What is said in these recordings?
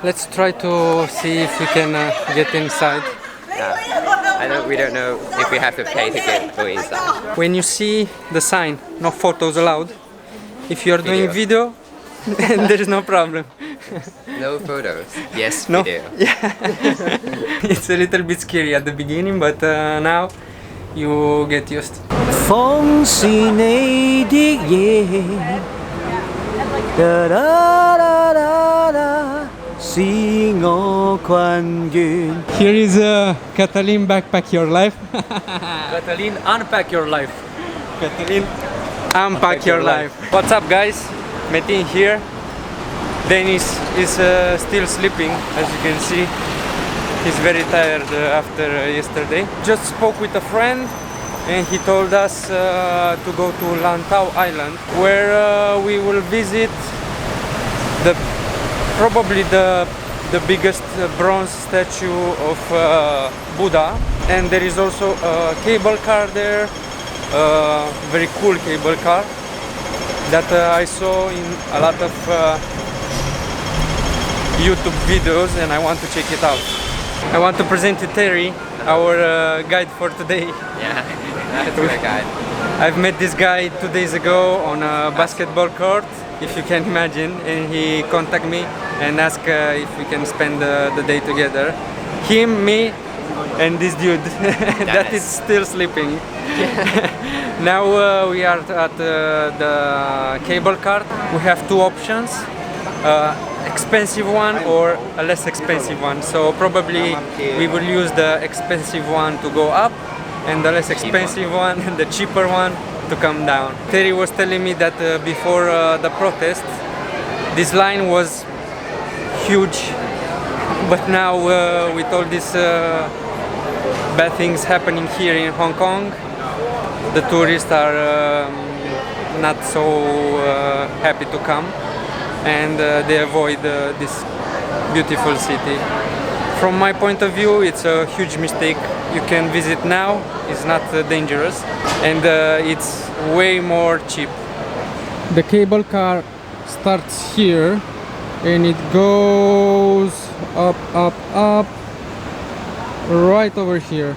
Let's try to see if we can get inside. We don't know if we have to pay to go inside. When you see the sign, no photos allowed, if you're doing video, there is no problem. No photos. Yes, No? video. Yeah. It's a little bit scary at the beginning, but now you get used. 風是你的夜，啦啦啦啦啦，使我困倦。 Here is Catalin Backpack Your Life. Catalin, unpack your life. Catalin, unpack your life. What's up, guys? Metin here. Dennis is still sleeping, as you can see. He's very tired after yesterday. Just spoke with a friend, and he told us to go to Lantau Island, where we will visit probably the biggest bronze statue of Buddha, and there is also a cable car there, very cool cable car that I saw in a lot of YouTube videos, and I want to check it out. I want to present to Terry, our guide for today. Yeah, that's my guide. I've met this guy 2 days ago on a basketball court, if you can imagine, and he contacted me and asked if we can spend the day together. Him, me, and this dude that is still sleeping. Now we are at the cable car. We have two options, expensive one or a less expensive one. So probably we will use the expensive one to go up, and the less expensive one and the cheaper one to come down. Terry was telling me that before the protest, this line was huge, but now with all these bad things happening here in Hong Kong, the tourists are not so happy to come, and they avoid this beautiful city. From my point of view, it's a huge mistake. You can visit now, it's not dangerous, and it's way more cheap. The cable car starts here and it goes up, up, up, right over here.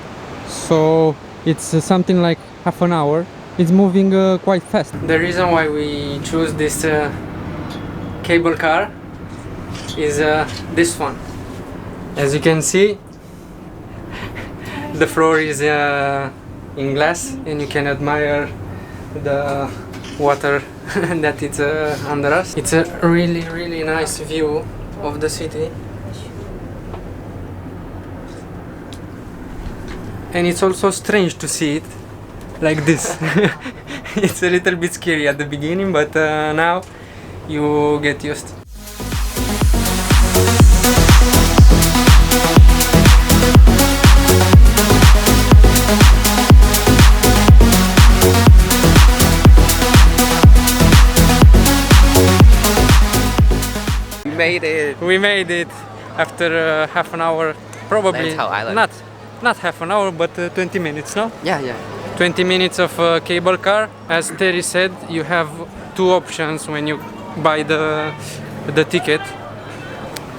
So it's something like half an hour. It's moving quite fast. The reason why we choose this cable car is this one. As you can see, the floor is in glass, and you can admire the water that is under us. It's a really, really nice view of the city, and it's also strange to see it like this. It's a little bit scary at the beginning, but now you get used. We made it after half an hour, probably. Lantau Island. Not half an hour, but 20 minutes, no? Yeah. 20 minutes of cable car. As Terry said, you have two options when you buy the ticket.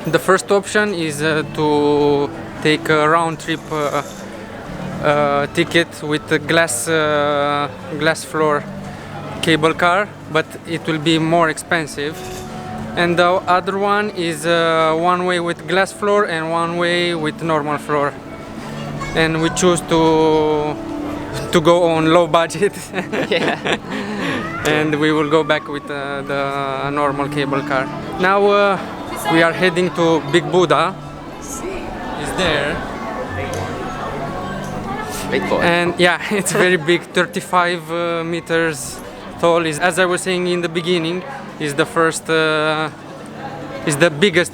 The first option is to take a round trip ticket with a glass floor cable car, but it will be more expensive. And the other one is one way with glass floor and one way with normal floor. And we choose to go on low budget. Yeah. And we will go back with the normal cable car. Now we are heading to Big Buddha. It's there. Big boy. And yeah, it's very big, 35 meters tall. As I was saying in the beginning, is the biggest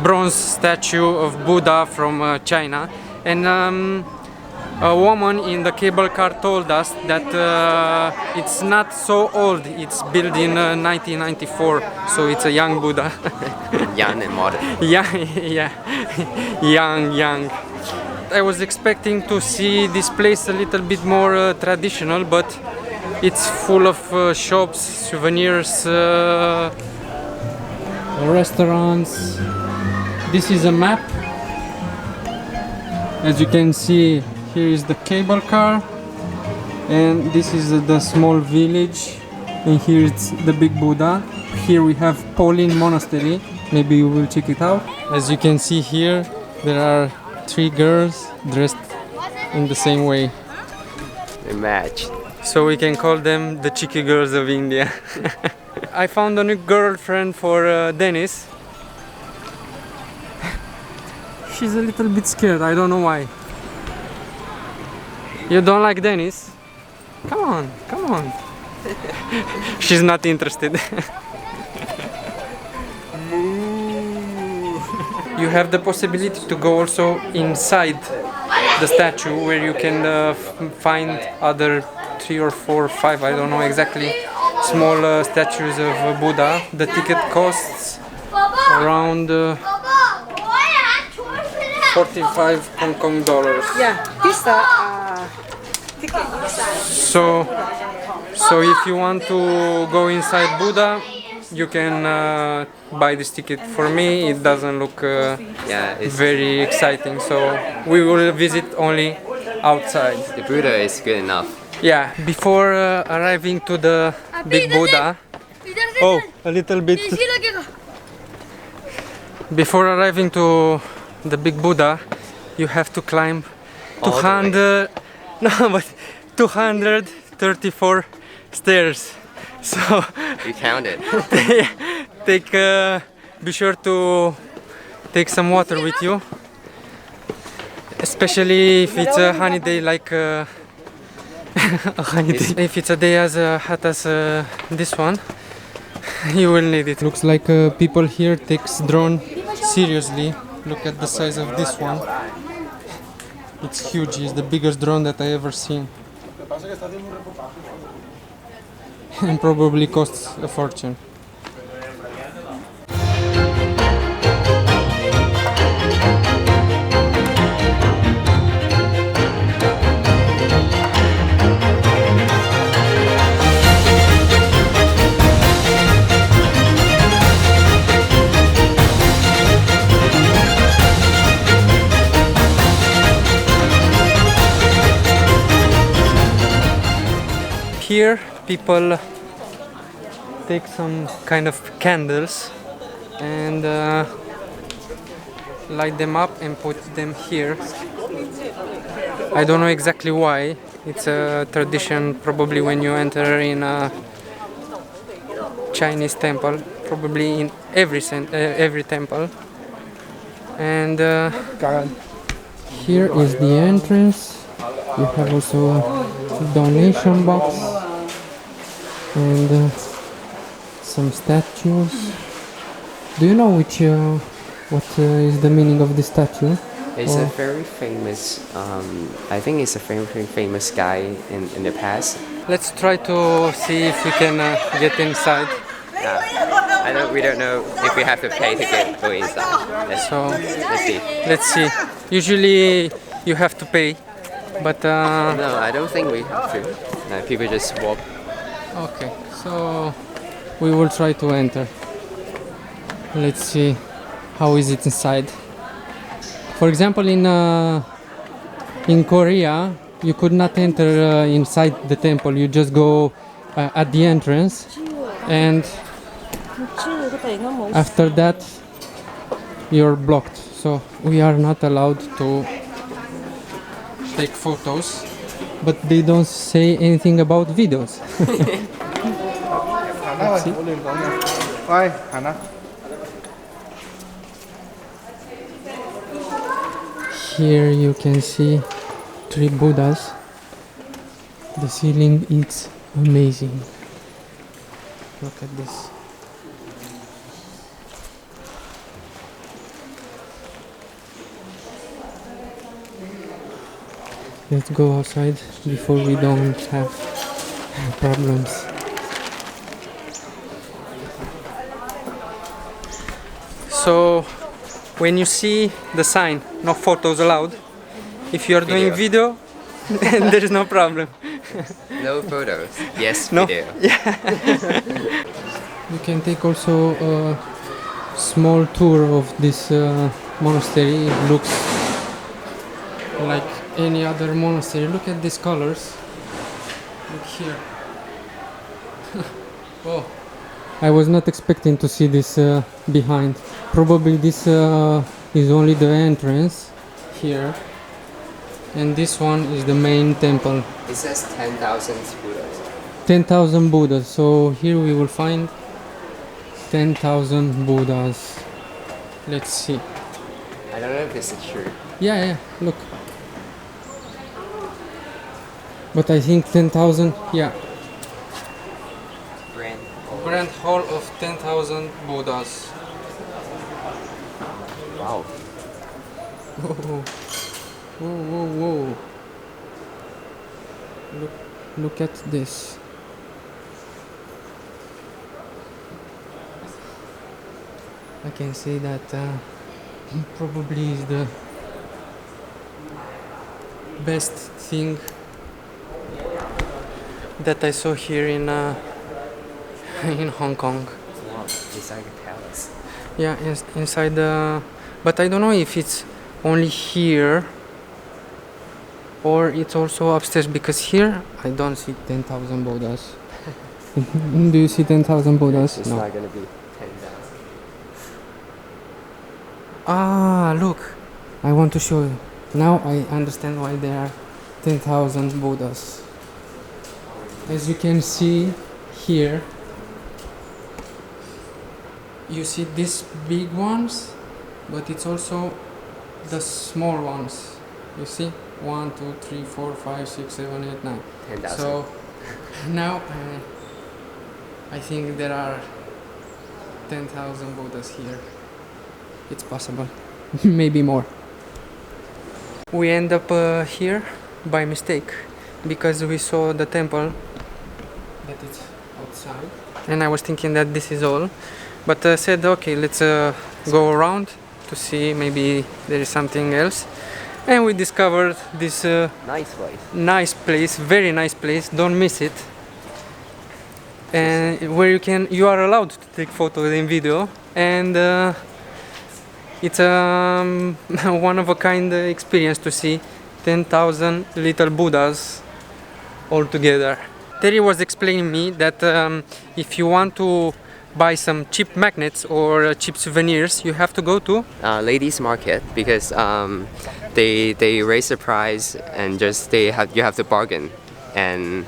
bronze statue of Buddha from China. And a woman in the cable car told us that it's not so old. It's built in 1994, so it's a young Buddha. Young and modern. Yeah, young. I was expecting to see this place a little bit more traditional, but it's full of shops, souvenirs, restaurants. This is a map. As you can see, here is the cable car, and this is the small village, and here it's the big Buddha. Here we have Pauline Monastery. Maybe you will check it out. As you can see here, there are 3 girls dressed in the same way. They match. So we can call them the cheeky girls of India. I found a new girlfriend for Dennis. She's a little bit scared, I don't know why. You don't like Dennis? Come on, come on. She's not interested. You have the possibility to go also inside the statue, where you can find other 3 or 4 or 5, I don't know exactly, small statues of Buddha. The ticket costs around 45 Hong Kong dollars. Yeah, pizza ticket inside. So if you want to go inside Buddha, you can buy this ticket. For me, it doesn't look Yeah, it's, very exciting, so we will visit only outside. the Buddha is good enough. Yeah, before arriving to the big Buddha, oh, a little bit. Before arriving to the big Buddha, you have to climb All the way. 200, no, but 234 stairs. So You count it. be sure to take some water with you, especially if it's a honey day like a honey day. If it's a day as hot as this one, you will need it. Looks like people here takes drone seriously. Look at the size of this one. It's huge. It's the biggest drone that I ever seen. And probably costs a fortune. Here people take some kind of candles and light them up and put them here. I don't know exactly why. It's a tradition probably when you enter in a Chinese temple, probably in every temple. And here is the entrance. You have also a donation box and some statues. Do you know which what is the meaning of this statue? It's a very famous, I think it's a very famous guy in the past. Let's try to see if we can get inside. We don't know if we have to pay to get go inside. Let's see. Let's see. Usually you have to pay, but No, I don't think we have to. People just walk. okay. So we will try to enter. Let's see how is it inside. For example, in Korea, you could not enter inside the temple. You just go at the entrance, and after that, you're blocked. So we are not allowed to take photos, but they don't say anything about videos. Let's see. Here you can see 3 Buddhas. The ceiling is amazing. Look at this. Let's go outside before we don't have problems. So when you see the sign, no photos allowed, if you are doing video, there is no problem. No photos. Yes, No? video. You can take also small tour of this monastery. It looks like any other monastery. Look at these colors. Look here. Oh, I was not expecting to see this behind. Probably this is only the entrance here, and this one is the main temple. It says 10,000 Buddhas. 10,000 Buddhas. So here we will find 10,000 Buddhas. Let's see. I don't know if this is true. Yeah, look. But I think 10,000, yeah. Grand Hall of 10,000 Buddhas. Wow. Whoa. Whoa. Look at this. I can say that probably is the best thing that I saw here in in Hong Kong. Wow, it's like a palace. Yeah, inside the... But I don't know if it's only here or it's also upstairs, because here I don't see 10,000 Buddhas. Do you see 10,000 Buddhas? It's No. not gonna be 10,000. Ah, look. I want to show you. Now I understand why there are 10,000 Buddhas. As you can see here, you see these big ones, but it's also the small ones. You see? 1, 2, 3, 4, 5, 6, 7, 8, 9. 10,000. So now I think there are 10,000 Buddhas here. It's possible. Maybe more. We end up here by mistake, because we saw the temple that is outside, and I was thinking that this is all, but said okay, let's go around to see, maybe there is something else. And we discovered this Nice place. very nice place. Don't miss it. And where you are allowed to take photos and video, and it's one of a kind experience to see 10,000 little Buddhas all together. Terry was explaining me that if you want to buy some cheap magnets or cheap souvenirs, you have to go to Ladies market, because they raise the price and you have to bargain, and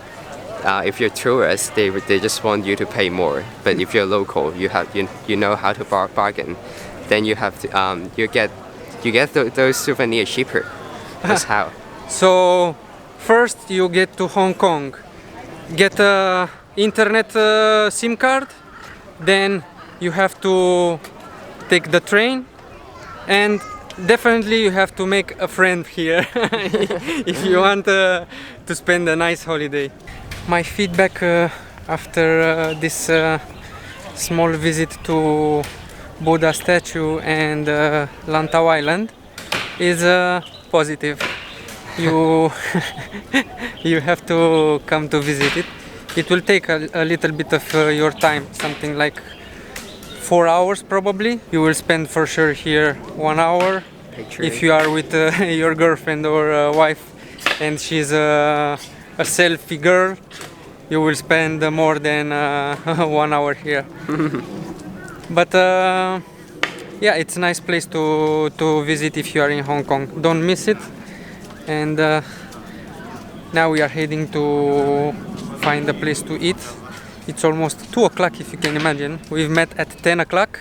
if you're tourist they just want you to pay more, but if you're local you know how to bargain, then you have to you get those souvenirs cheaper. That's how. So first you get to Hong Kong, get a internet SIM card, then you have to take the train, and definitely you have to make a friend here if you want to spend a nice holiday. My feedback after this small visit to Buddha statue and Lantau Island is positive. You you have to come to visit it. It will take a little bit of your time, something like 4 hours probably. You will spend for sure here 1 hour. If you are with your girlfriend or wife and she's a selfie girl, you will spend more than 1 hour here. But yeah, it's a nice place to visit if you are in Hong Kong. Don't miss it. And now we are heading to find a place to eat. It's almost 2 o'clock, if you can imagine. We've met at 10 o'clock.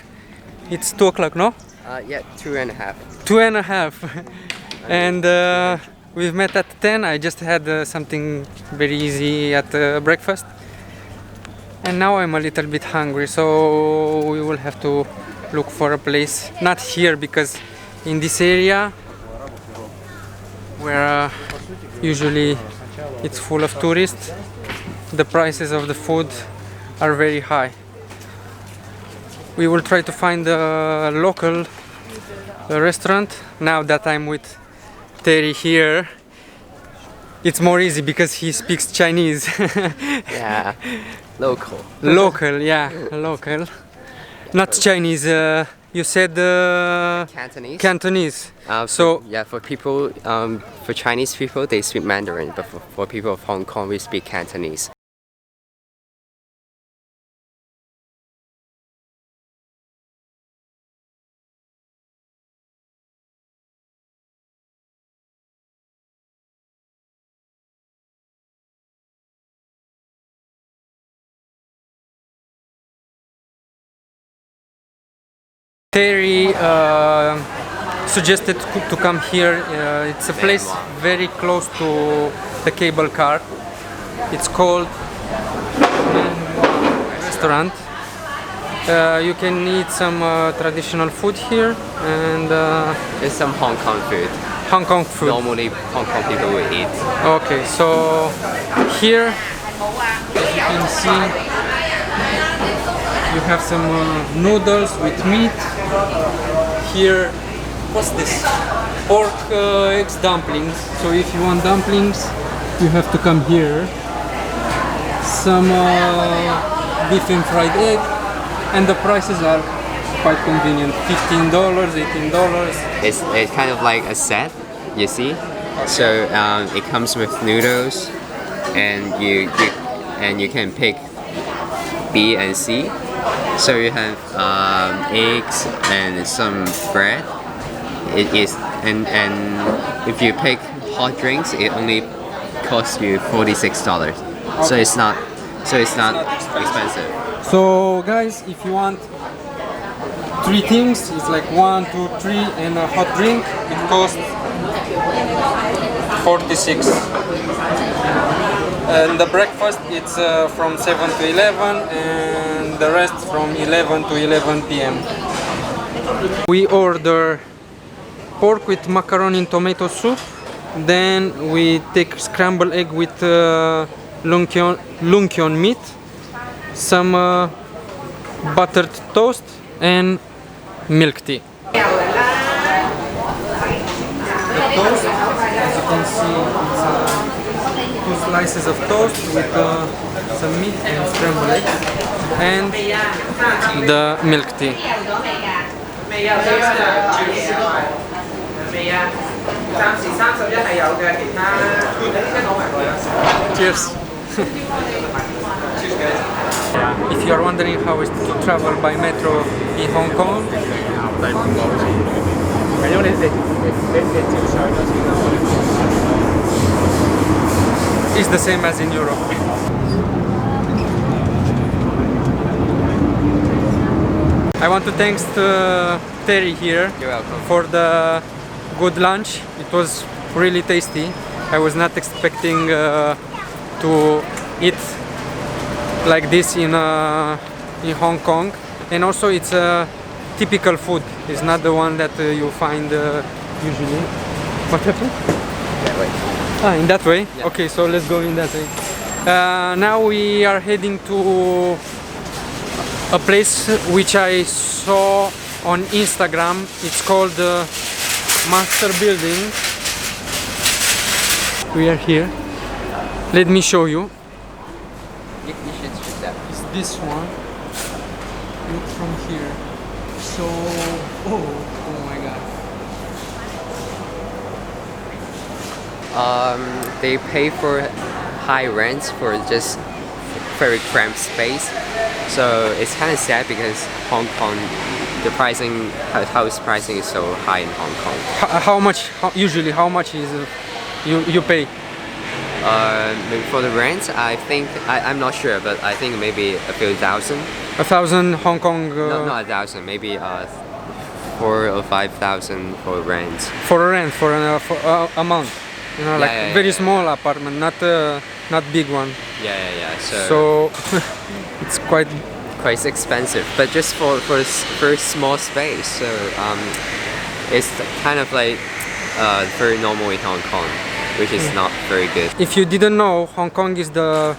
It's 2 o'clock, no? Yeah, 2.5. 2.5. And we've met at 10. I just had something very easy at breakfast. And now I'm a little bit hungry, so we will have to look for a place. Not here, because in this area, where usually it's full of tourists, the prices of the food are very high. We will try to find a local restaurant. Now that I'm with Terry here, it's more easy because he speaks Chinese. Yeah, local. Local, yeah, local. Not Chinese. You said Cantonese. Cantonese. So yeah, for people, for Chinese people, they speak Mandarin, but for people of Hong Kong, we speak Cantonese. Terry suggested to come here. It's a place very close to the cable car. It's called restaurant. You can eat some traditional food here and It's some Hong Kong food. Hong Kong food. Normally, Hong Kong people would eat. Okay, so here, as you can see, you have some noodles with meat. Here, what's this? Pork eggs dumplings. So if you want dumplings, you have to come here. Some beef and fried egg, and the prices are quite convenient. $15, $18. It's kind of like a set, you see. So it comes with noodles, and you can pick B and C. So you have eggs and some bread. It is and if you pick hot drinks, it only costs you $46. So it's not expensive. So guys, if you want 3 things, it's like 1, 2, 3 and a hot drink, it costs 46. And the breakfast, it's from 7 to 11 and the rest from 11 to 11 p.m. We order pork with macaroni and tomato soup, then we take scrambled egg with lungkion meat, some buttered toast and milk tea. The toast, as you can see, it's 2 slices of toast with some meat and scrambled eggs and the milk tea. Cheers! If you are wondering how is to travel by metro in Hong Kong, it's the same as in Europe. I want to thank Terry here You're welcome. for the good lunch. It was really tasty. I was not expecting to eat like this in Hong Kong, and also it's a typical food. It's not the one that you find usually. What happened? Yeah, wait. Ah, in that way? Yeah. Okay, so let's go in that way. Now we are heading to a place which I saw on Instagram. It's called Master Building. We are here. Let me show you. You should choose that. It's this one. Look from here. So, oh my god. They pay for high rents for just very cramped space. So it's kind of sad because Hong Kong, the pricing, house pricing is so high in Hong Kong. How much? Usually, how much is you pay? Maybe for the rent, I think I'm not sure, but I think maybe a few thousand. 1,000 Hong Kong. No, not 1,000. Maybe 4,000 or 5,000 for rent. For a rent, for a month. You know, like yeah, very yeah. small apartment, not big one. Yeah. So it's quite. Quite expensive, but just for very small space. So it's kind of like very normal in Hong Kong, which is not very good. If you didn't know, Hong Kong is the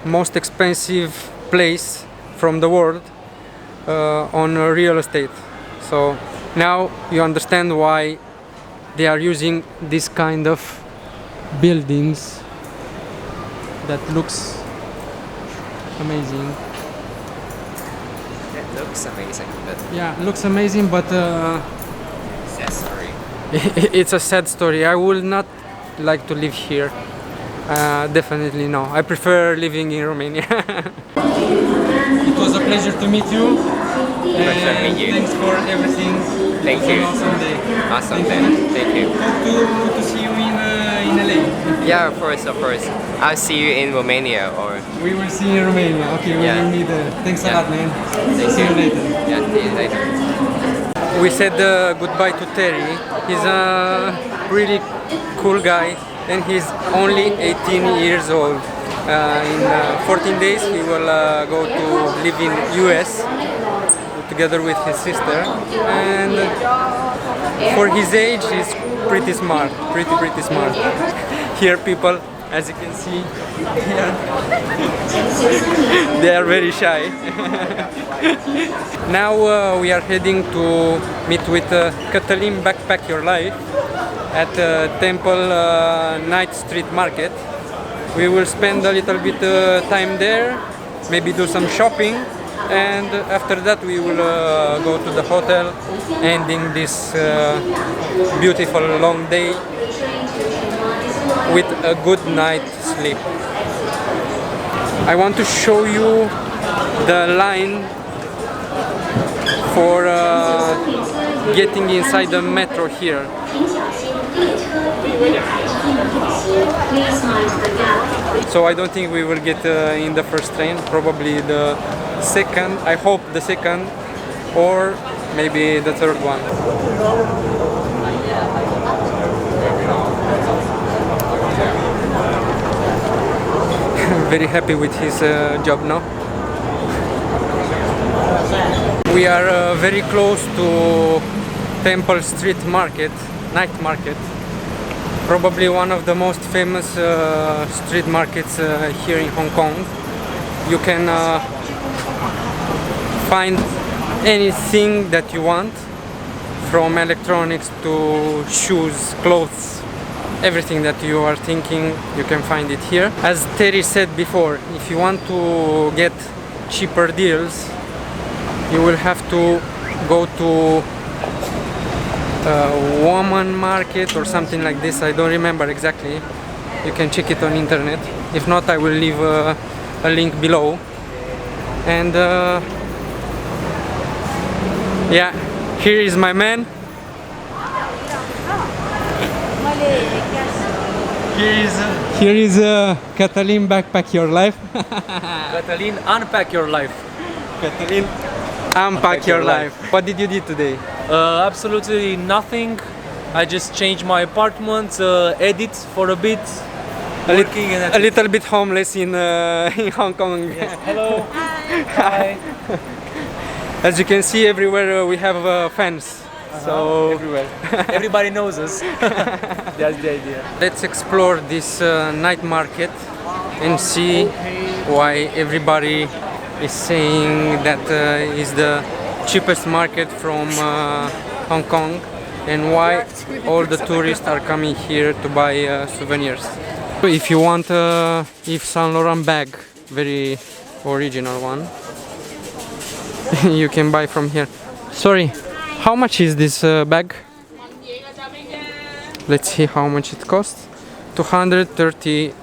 most expensive place from the world on real estate. So now you understand why they are using this kind of buildings that looks amazing. looks amazing, but Yeah, looks amazing, but sad story. it's a sad story. I would not like to live here. Definitely no. I prefer living in Romania. It was a pleasure to meet you. Pleasure to meet you. Thanks for everything. Thank It was you. an awesome day. Awesome then. Thank you. Hope to see you in LA. Yeah, of course, of course. I'll see you in Romania or We will see you in Romania. Okay, we Yeah. will meet there. Thanks a Yeah. lot, man. Thank See you you. later. Yeah, see you later. We said goodbye to Terry. He's a really cool guy and he's only 18 years old. In 14 days he will go to live in US together with his sister, and for his age he's pretty smart, pretty smart. Here people, as you can see, they are very shy. Now we are heading to meet with Katalin Backpack Your Life at Temple Night Street Market. We will spend a little bit time there, maybe do some shopping, and after that we will go to the hotel, ending this beautiful long day with a good night's sleep. I want to show you the line for getting inside the metro here. So I don't think we will get in the first train, probably the second, I hope the second, or maybe the third one. Very happy with his job now. We are very close to Temple Street Market, night market. Probably one of the most famous street markets here in Hong Kong. You can find anything that you want, from electronics to shoes, clothes, everything that you are thinking, you can find it here. As Terry said before, if you want to get cheaper deals, you will have to go to woman market or something like this. I don't remember exactly. You can check it on internet. If not, I will leave a link below. And yeah, here is my man. Here is Katalin Backpack Your Life. Katalin, unpack your life. Katalin, unpack your life. What did you do today? Absolutely nothing. I just changed my apartment, edit for a bit, working and that's A little bit homeless in Hong Kong. Hello. Hi. As you can see, everywhere we have fans. So Everywhere. Everybody knows us. That's the idea. let's explore this night market and see why everybody is saying that is the cheapest market from Hong Kong, and why all the tourists are coming here to buy souvenirs. If you want a Yves Saint Laurent bag, very original one, you can buy from here. Sorry, how much is this bag? Let's see how much it costs. 230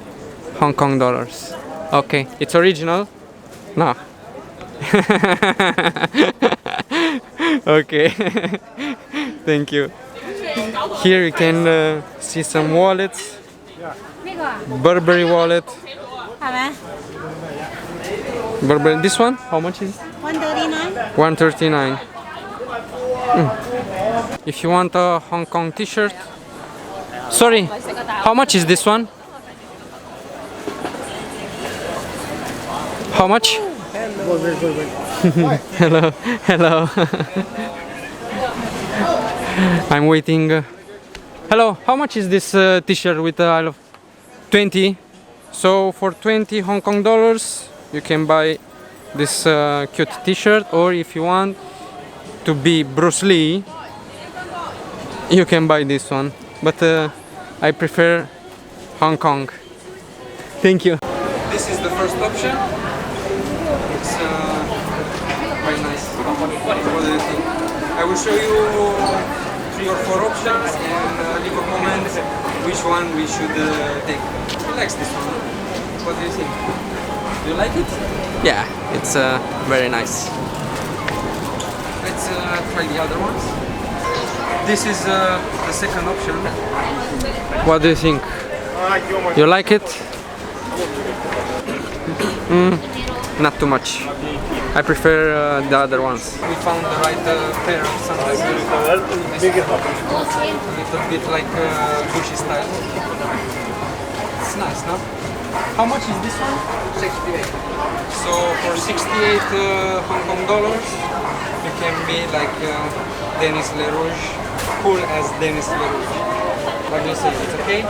Hong Kong dollars. Okay, it's original? No. Okay. Thank you. Here you can see some wallets. Burberry wallet. Burberry. This one? How much is it? 139. 139. If you want a Hong Kong t-shirt. Sorry, how much is this one? How much? Hello, hello. I'm waiting. Hello, how much is this t-shirt with I love 20? So for 20 Hong Kong dollars, you can buy this cute t-shirt, or if you want to be Bruce Lee, you can buy this one. But I prefer Hong Kong. Thank you. This is the first option. It's very nice. What do you think? I will show you 3 or 4 options and leave a comment which one we should take. Who likes this one? What do you think? Do you like it? Yeah, it's very nice. Let's try the other ones. This is the second option. What do you think? You like it? Not too much. I prefer the other ones. We found the right pair of sunglasses. A little bit like Gucci style. It's nice, no? How much is this one? 68. So for 68 Hong Kong dollars, you can be like Denis Lerouge, cool as Denis Lerouge. What do you say? It's okay?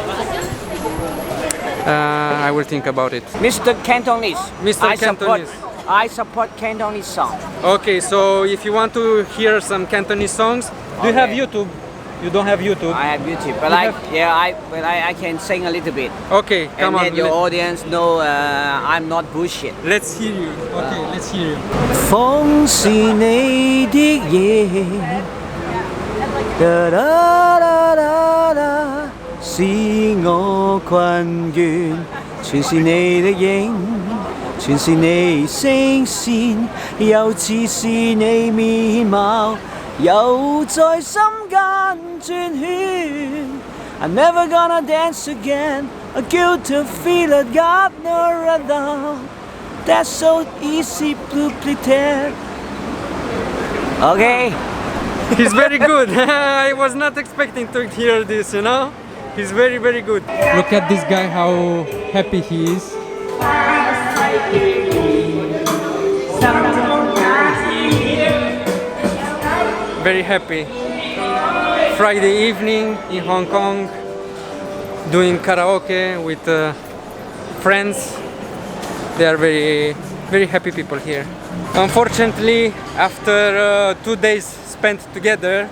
I will think about it. Mr. Cantonese. Mr. Cantonese. I support Cantonese song. Okay, so if you want to hear some Cantonese songs, do you have Okay. YouTube? You don't have YouTube. I have YouTube, but I can sing a little bit. Okay, And come on. then your audience know I'm not bullshit. Let's hear you. Okay, let's hear you. 風是你的夜，哒哒哒哒哒，使我困倦，全是你的影，全是你聲線，又似是你面貌，又在心間轉圈。I'm never gonna dance again, a guilty feel I got no rhythm. That's so easy to pretend. Okay. He's very good. I was not expecting to hear this, you know? He's very, very good. Look at this guy, how happy he is. Very happy. Friday evening in Hong Kong, doing karaoke with friends. They are very, very happy people here. Unfortunately, after 2 days spent together,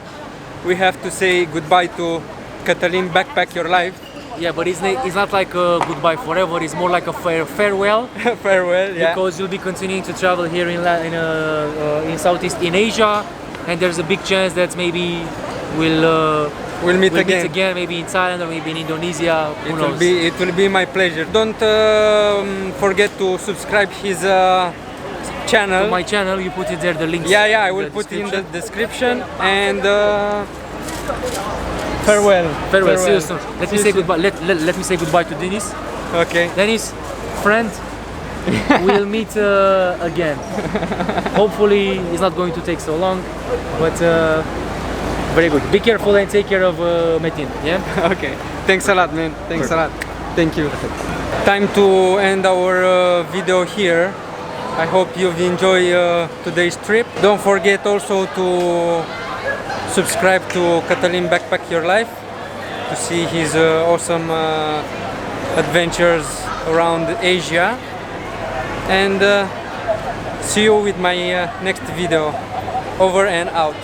we have to say goodbye to Catalin Backpack Your Life. Yeah, but it's not like a goodbye forever. It's more like a farewell. Farewell, yeah. Because you'll be continuing to travel here in Southeast in Asia, and there's a big chance that maybe we'll We'll meet again. maybe in Thailand or maybe in Indonesia. Who knows? It will be my pleasure. Don't forget to subscribe his channel. My channel, you put it there, the links. Yeah, I will the put in the description. description. And farewell. Farewell. See you soon. Let See me you say soon. goodbye. Let me say goodbye to Denis. Okay. Denis, friend, we'll meet again. Hopefully, it's not going to take so long, but very good. Be careful and take care of Metin. Yeah. Okay. Thanks a lot, man. Thanks a lot. Thank you. Time to end our video here. I hope you've enjoyed today's trip. Don't forget also to subscribe to Catalin Backpack Your Life to see his awesome adventures around Asia. And see you with my next video. Over and out.